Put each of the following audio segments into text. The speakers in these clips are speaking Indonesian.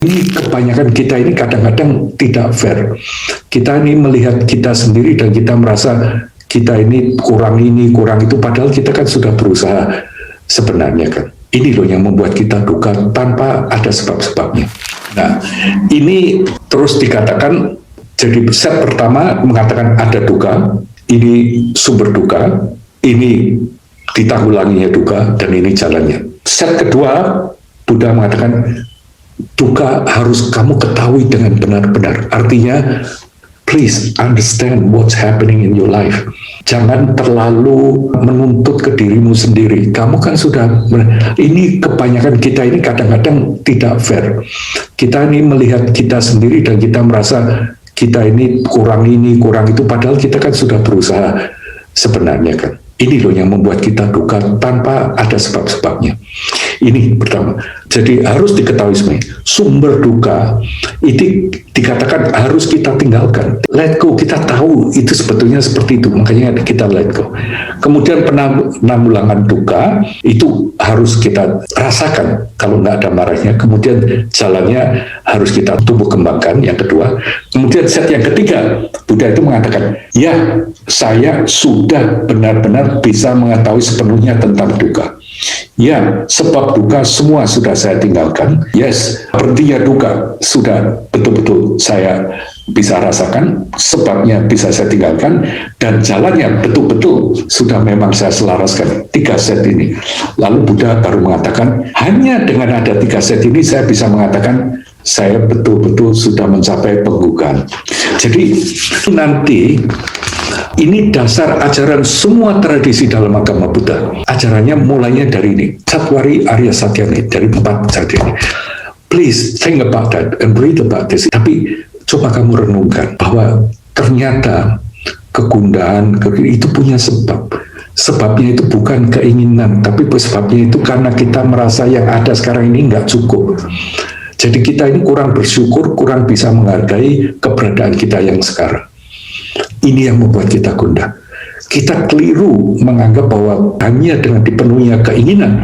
Ini kebanyakan kita ini kadang-kadang tidak fair. Kita ini melihat kita sendiri dan kita merasa kita ini, kurang itu, padahal kita kan sudah berusaha sebenarnya kan. Ini loh yang membuat kita duka tanpa ada sebab-sebabnya. Nah, ini terus dikatakan, jadi set pertama mengatakan ada duka, ini sumber duka, ini ditanggulanginya duka, dan ini jalannya. Set kedua, Buddha mengatakan duka harus kamu ketahui dengan benar-benar. Artinya, please understand what's happening in your life. Jangan terlalu menuntut ke dirimu sendiri. Kamu kan sudah, ini kebanyakan kita ini kadang-kadang tidak fair. Kita ini melihat kita sendiri dan kita merasa kita ini, kurang itu, padahal kita kan sudah berusaha sebenarnya kan. Ini loh yang membuat kita duka tanpa ada sebab-sebabnya. Ini pertama. Jadi harus diketahui sebenarnya. Sumber duka itu dikatakan harus kita tinggalkan. Let go, kita tahu itu sebetulnya seperti itu. Makanya kita let go. Kemudian penanggulangan duka itu harus kita rasakan kalau nggak ada marahnya. Kemudian jalannya harus kita tumbuh kembangkan, yang kedua. Kemudian set yang ketiga, Buddha itu mengatakan, ya, saya sudah benar-benar bisa mengetahui sepenuhnya tentang duka. Ya, sebab duka semua sudah saya tinggalkan. Yes, berhentinya duka sudah betul-betul saya bisa rasakan, sebabnya bisa saya tinggalkan, dan jalannya betul-betul sudah memang saya selaraskan. 3 set ini. Lalu Buddha baru mengatakan, hanya dengan ada 3 set ini saya bisa mengatakan saya betul-betul sudah mencapai penggugaan. Jadi nanti ini dasar ajaran semua tradisi dalam agama Buddha. Ajarannya mulainya dari ini, Cattwari Arya Satyani, dari 4 jadi ini. Please think about that and read about this. Tapi coba kamu renungkan bahwa ternyata kegundahan itu punya sebab. Sebabnya itu bukan keinginan, tapi sebabnya itu karena kita merasa yang ada sekarang ini nggak cukup. Jadi kita ini kurang bersyukur, kurang bisa menghargai keberadaan kita yang sekarang. Ini yang membuat kita gundah. Kita keliru menganggap bahwa hanya dengan dipenuhinya keinginan,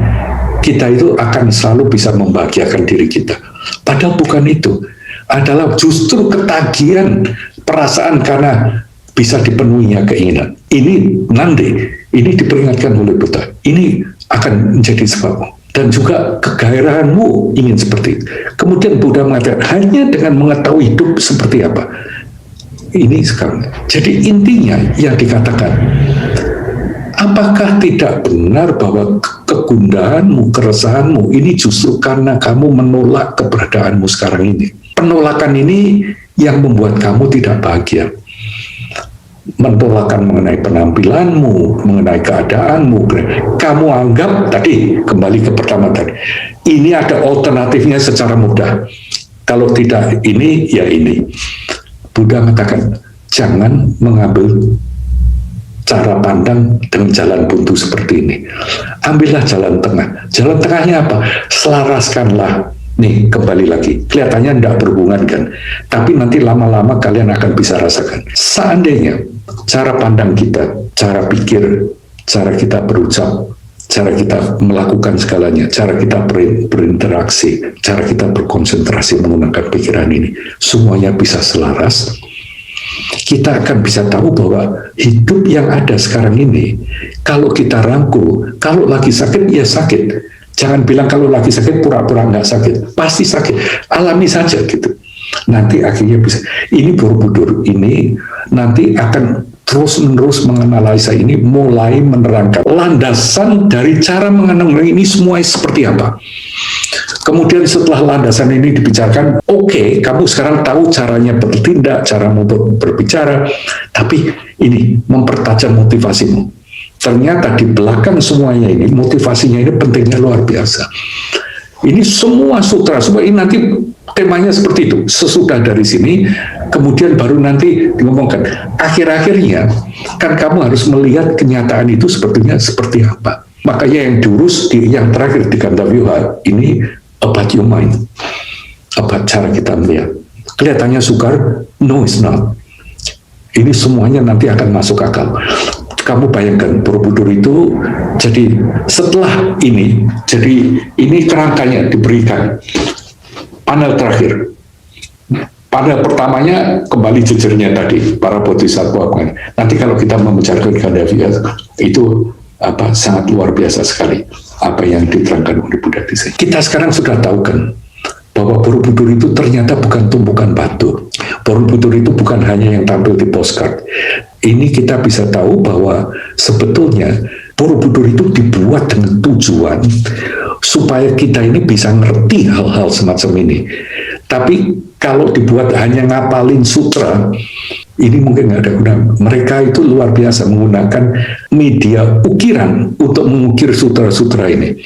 kita itu akan selalu bisa membahagiakan diri kita. Padahal bukan itu. Adalah justru ketagihan perasaan karena bisa dipenuhinya keinginan. Ini nanti, ini diperingatkan oleh Buddha. Ini akan menjadi sebab. Dan juga kegairahanmu ingin seperti itu. Kemudian Buddha mengatakan, hanya dengan mengetahui hidup seperti apa. Ini sekarang. Jadi intinya yang dikatakan, apakah tidak benar bahwa kegundahanmu, keresahanmu ini justru karena kamu menolak keberadaanmu sekarang ini? Penolakan ini yang membuat kamu tidak bahagia. Menolakkan mengenai penampilanmu, mengenai keadaanmu. Kamu anggap tadi, kembali ke pertama tadi, ini ada alternatifnya secara mudah. Kalau tidak ini, ya ini. Buddha mengatakan, jangan mengambil cara pandang dengan jalan buntu seperti ini. Ambillah jalan tengah. Jalan tengahnya apa? Selaraskanlah. Nih, kembali lagi. Kelihatannya tidak berhubungan kan? Tapi nanti lama-lama kalian akan bisa rasakan. Seandainya cara pandang kita, cara pikir, cara kita berucap, cara kita melakukan segalanya, cara kita berinteraksi, cara kita berkonsentrasi menggunakan pikiran ini, semuanya bisa selaras, kita akan bisa tahu bahwa hidup yang ada sekarang ini, kalau kita rangkul, kalau lagi sakit, ya sakit. Jangan bilang kalau lagi sakit, pura-pura nggak sakit. Pasti sakit. Alami saja gitu. Nanti akhirnya bisa. Ini Borobudur ini nanti akan terus-menerus menganalisa ini, mulai menerangkan landasan dari cara mengenang ini semua seperti apa. Kemudian setelah landasan ini dibicarakan, oke, kamu sekarang tahu caranya bertindak, cara berbicara, tapi ini mempertajam motivasimu. Ternyata di belakang semuanya ini, motivasinya ini pentingnya luar biasa. Ini semua sutra, semua ini nanti temanya seperti itu. Sesudah dari sini, kemudian baru nanti ngomongkan. Akhir-akhirnya, kan kamu harus melihat kenyataan itu sebetulnya seperti apa. Makanya yang diurus, yang terakhir di Gandavyuha, ini about your mind. About cara kita melihat. Kelihatannya sukar, no it's not. Ini semuanya nanti akan masuk akal. Kamu bayangkan Borobudur itu, jadi setelah ini, jadi ini kerangkanya diberikan. Panel terakhir. Panel pertamanya kembali jejernya tadi, para bodhisattva. Nanti kalau kita membicarakan Gandavia, itu sangat luar biasa sekali apa yang diterangkan oleh Buddha di sini. Kita sekarang sudah tahu kan bahwa Borobudur itu ternyata bukan tumpukan batu. Borobudur itu bukan hanya yang tampil di postcard. Ini kita bisa tahu bahwa sebetulnya Borobudur itu dibuat dengan tujuan supaya kita ini bisa ngerti hal-hal semacam ini. Tapi kalau dibuat hanya ngapalin sutra, ini mungkin nggak ada guna. Mereka itu luar biasa menggunakan media ukiran untuk mengukir sutra-sutra ini.